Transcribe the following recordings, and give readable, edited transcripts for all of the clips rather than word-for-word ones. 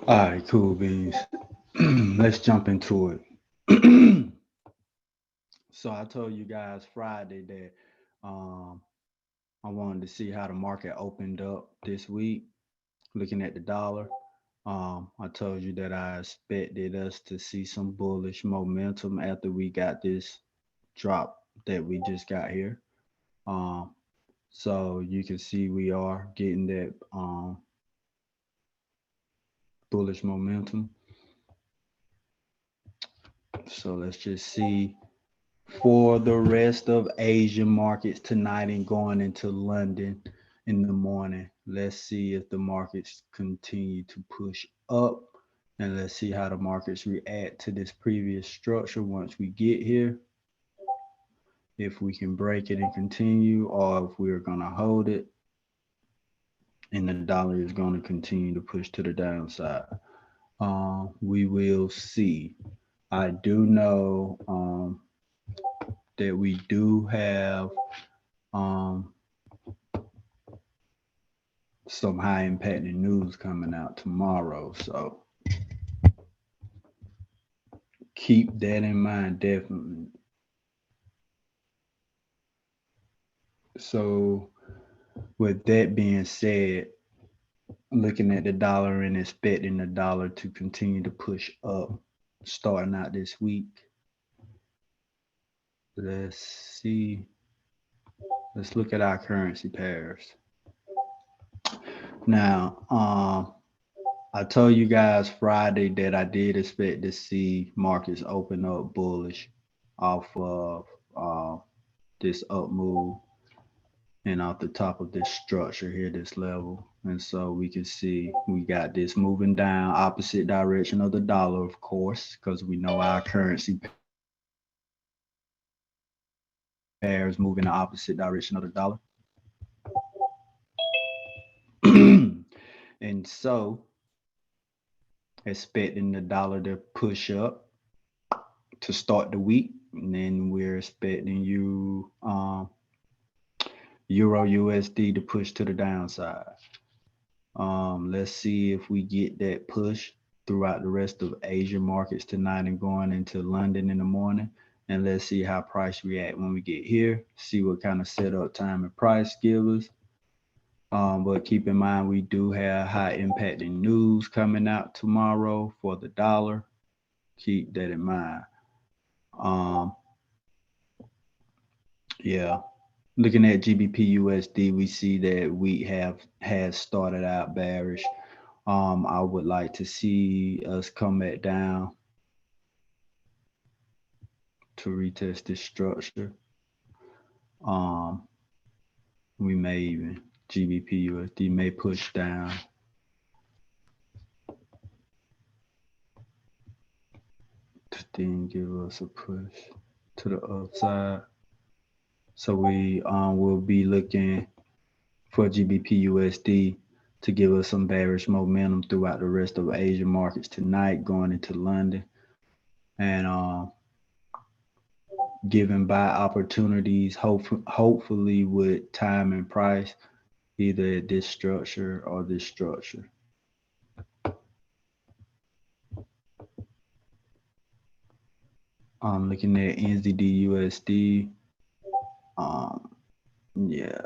All right, cool beans. Let's jump into it. So I told you guys Friday that um, I wanted to see how the market opened up this week, looking at the dollar. I told you that I expected us to see some bullish momentum after we got this drop that we just got here. Um, so you can see we are getting that bullish momentum. So let's just see for the rest of Asian markets tonight and going into London in the morning. Let's see if the markets continue to push up, and let's see how the markets react to this previous structure once we get here. If we can break it and continue, or if we're going to hold it and the dollar is going to continue to push to the downside. We will see. I do know that we do have um, some high impacting news coming out tomorrow. So keep that in mind, definitely. So, with that being said, looking at the dollar and expecting the dollar to continue to push up starting out this week. Let's see. Let's look at our currency pairs. Now, I told you guys Friday that I did expect to see markets open up bullish off of this up move and off the top of this structure here, this level. And so we can see we got this moving down opposite direction of the dollar, of course, because we know our currency pairs move in the opposite direction of the dollar. And so expecting the dollar to push up to start the week. And then we're expecting Euro USD to push to the downside. Let's see if we get that push throughout the rest of Asian markets tonight and going into London in the morning. And let's see how price react when we get here. See what kind of setup time and price give us. But keep in mind we do have high impacting news coming out tomorrow for the dollar. Keep that in mind. Um, yeah. Looking at GBP USD, we see that we have has started out bearish. I would like to see us come back down to retest this structure. Um, we may even GBP USD may push down to then give us a push to the upside. So we will be looking for GBP USD to give us some bearish momentum throughout the rest of Asian markets tonight, going into London, and given buy opportunities, hopefully with time and price, either at this structure or this structure. I'm looking at NZD USD. Um, yeah,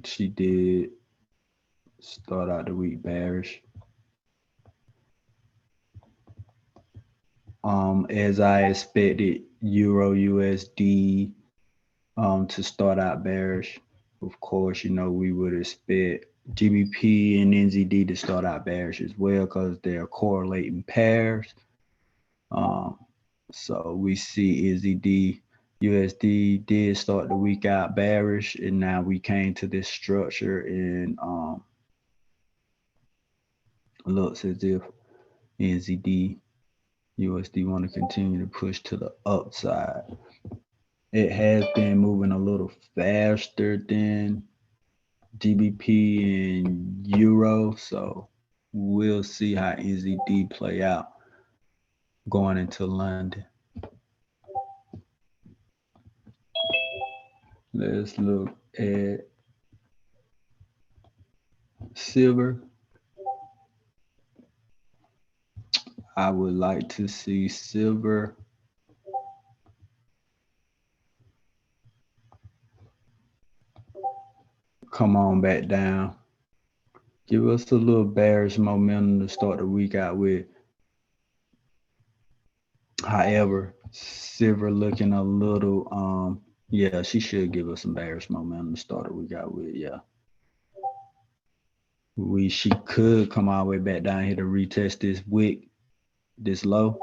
she did start out the week bearish. As I expected, Euro USD to start out bearish. Of course, we would expect GBP and NZD to start out bearish as well because they're correlating pairs. Um, so we see NZD USD did start the week out bearish, and now we came to this structure and looks as if NZD USD want to continue to push to the upside. It has been moving a little faster than GBP and Euro, so we'll see how NZD play out going into London. Let's look at silver. I would like to see silver come on back down. Give us a little bearish momentum to start the week out with. However, silver looking a little, yeah, she should give us some bearish momentum to start the week out with. Yeah. She could come all the way back down here to retest this wick, this low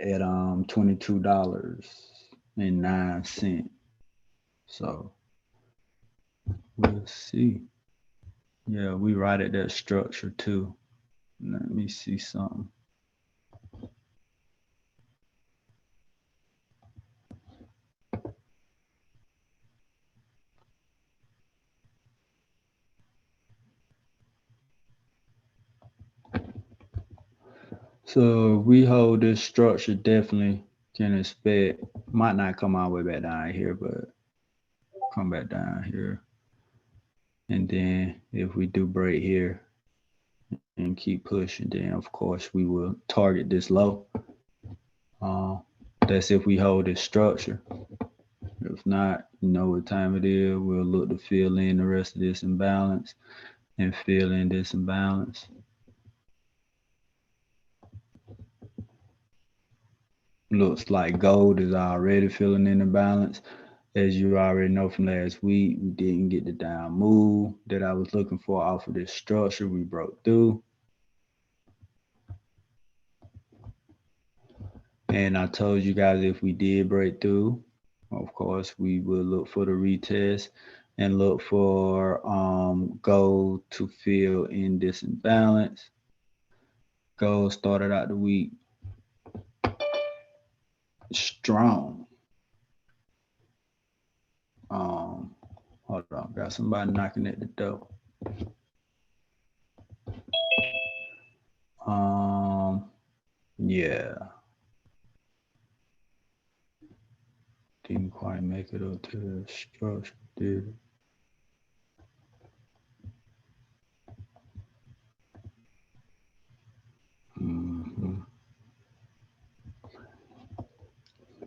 at $22.09. So we'll see. Yeah, we right at that structure too. Let me see something. So we hold this structure, definitely can expect, might not come all the way back down here, but come back down here. And then if we do break here and keep pushing, then of course we will target this low. That's if we hold this structure. If not, you know what time it is. We'll look to fill in the rest of this imbalance and fill in this imbalance. Looks like gold is already filling in the balance. As you already know from last week, we didn't get the down move that I was looking for off of this structure. We broke through. And I told you guys if we did break through, of course, we will look for the retest and look for gold to fill in this imbalance. Gold started out the week strong. Hold on, got somebody knocking at the door. Yeah. Didn't quite make it up to the structure, did it?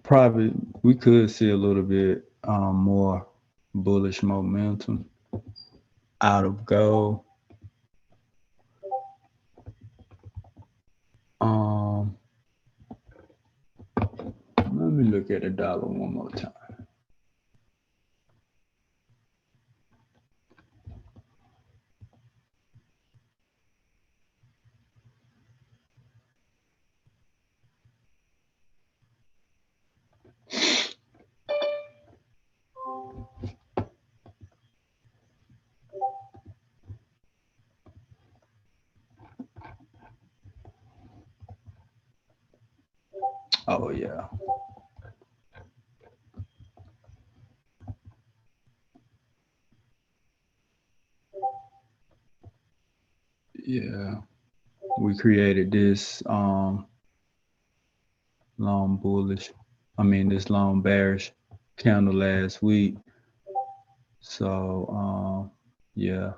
Probably we could see a little bit more bullish momentum out of gold. Let me look at the dollar one more time. Oh yeah. Yeah. We created this long bullish, this long bearish candle last week. So yeah,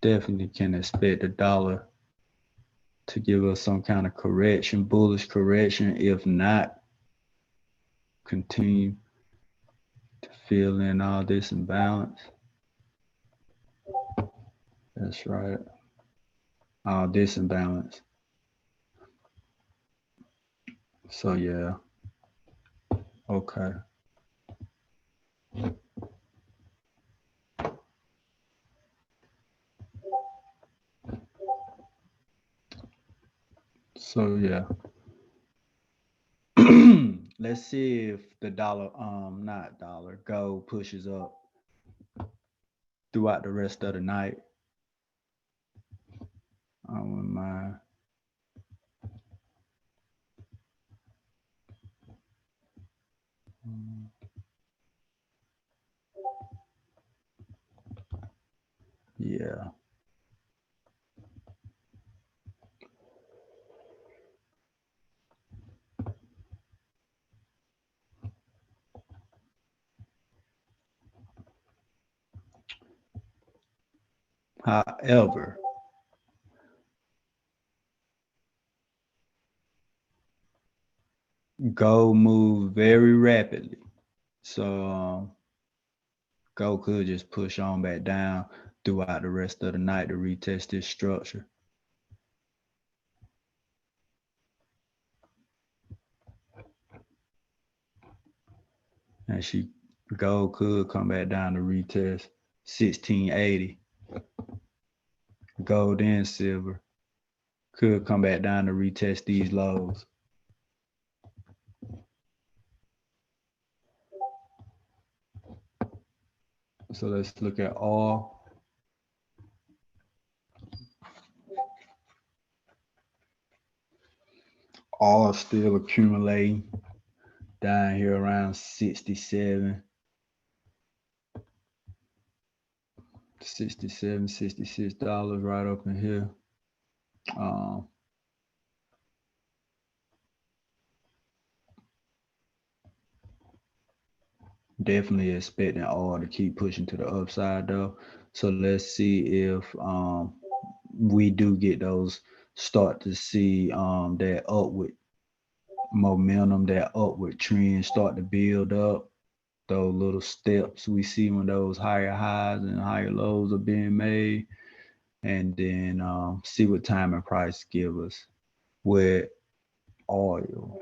definitely can expect the dollar to give us some kind of correction, bullish correction. If not, continue to fill in all this imbalance. That's right. All this imbalance. So yeah. Okay. So yeah. Let's see if the dollar, not dollar, gold pushes up throughout the rest of the night. I wouldn't mind. Yeah. However, gold moved very rapidly. So gold could just push on back down throughout the rest of the night to retest this structure. And gold could come back down to retest 1680. Gold and silver could come back down to retest these lows. So let's look at oil. Oil still accumulating down here around 67, 66 right up in here. Definitely expecting oil to keep pushing to the upside though. So let's see if we do get those, start to see that upward momentum, that upward trend start to build up. Those little steps we see when those higher highs and higher lows are being made, and then see what time and price give us with oil.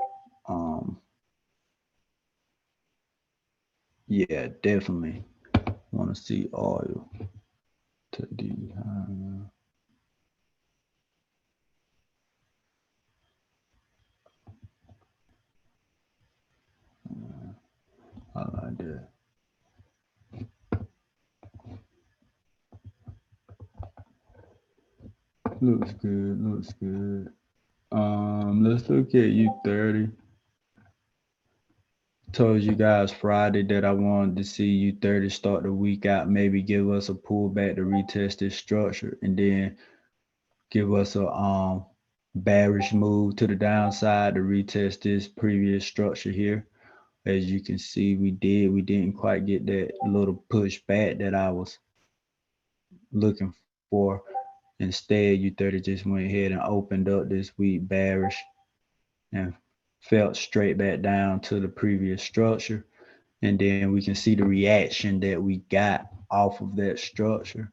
Yeah, definitely want to see oil to the I like that. Looks good, looks good. Let's look at U30. Told you guys Friday that I wanted to see U30 start the week out, maybe give us a pullback to retest this structure, and then give us a bearish move to the downside to retest this previous structure here. As you can see, we didn't quite get that little push back that I was looking for. Instead, U30 just went ahead and opened up this week bearish and fell straight back down to the previous structure. And then we can see the reaction that we got off of that structure.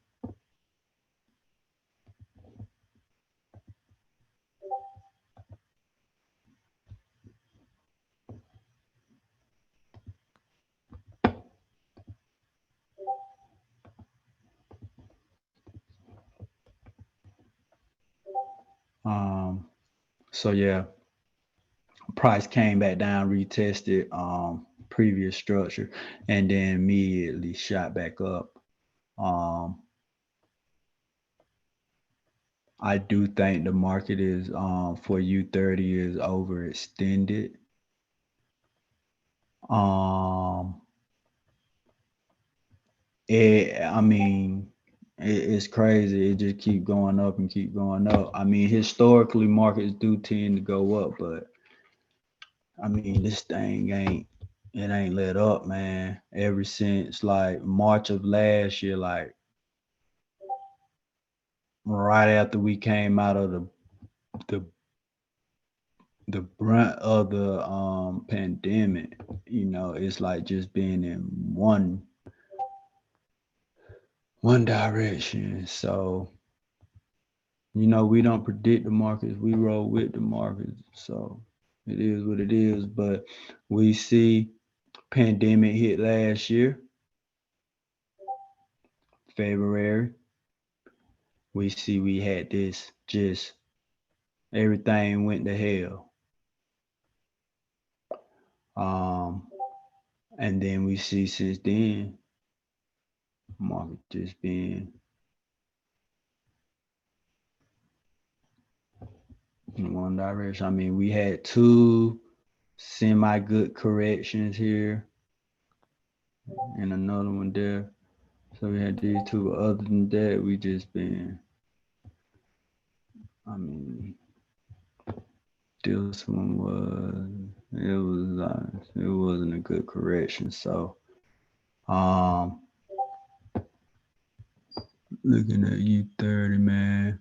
So yeah, price came back down, retested previous structure, and then immediately shot back up. I do think the market is for U30 is overextended. I mean, it's crazy. It just keep going up and keep going up. I mean, historically, markets do tend to go up, but I mean, this thing ain't let up, man. Ever since like March of last year, like right after we came out of the the brunt of the pandemic, it's like just being in one direction. So, we don't predict the markets, we roll with the markets. So it is what it is. But we see pandemic hit last year, February. We see we had this, just everything went to hell. And then we see since then, market just being in one direction. I mean, we had two semi-good corrections here and another one there. So we had these two. Other than that, we just been, I mean, this one it wasn't a good correction. So looking at U30, man,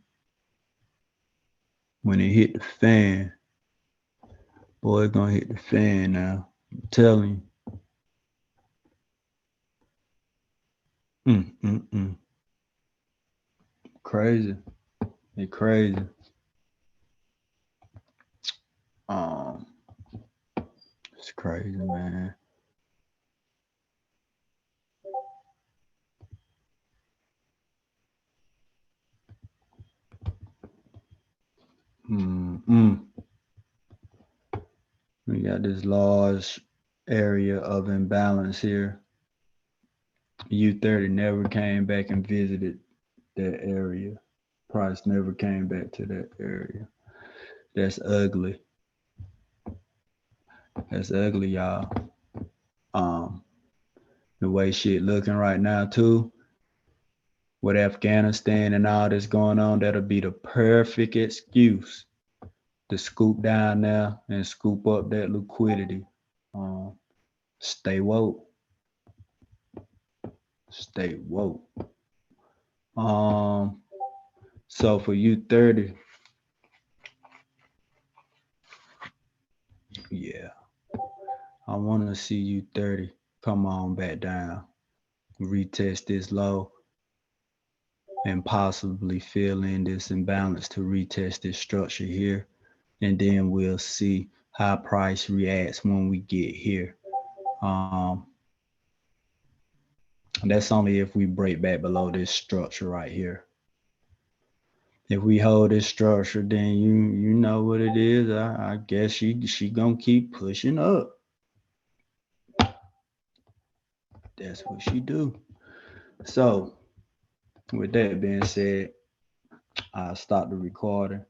when it hit the fan, Boy, it's gonna hit the fan now. I'm telling you. Crazy. It's crazy. Um, it's crazy, man. Mm-mm. We got this large area of imbalance here. U30 never came back and visited that area. Price never came back to that area. That's ugly. That's ugly, y'all. Um, the way shit looking right now too, with Afghanistan and all this going on, that'll be the perfect excuse to scoop down there and scoop up that liquidity. Um, stay woke. Stay woke. Um, so for U30, yeah, I want to see U30 come on back down, retest this low, and possibly fill in this imbalance to retest this structure here. And then we'll see how price reacts when we get here. Um, that's only if we break back below this structure right here. If we hold this structure, then you know what it is. I guess she gonna keep pushing up. That's what she do. So with that being said, I stop the recording.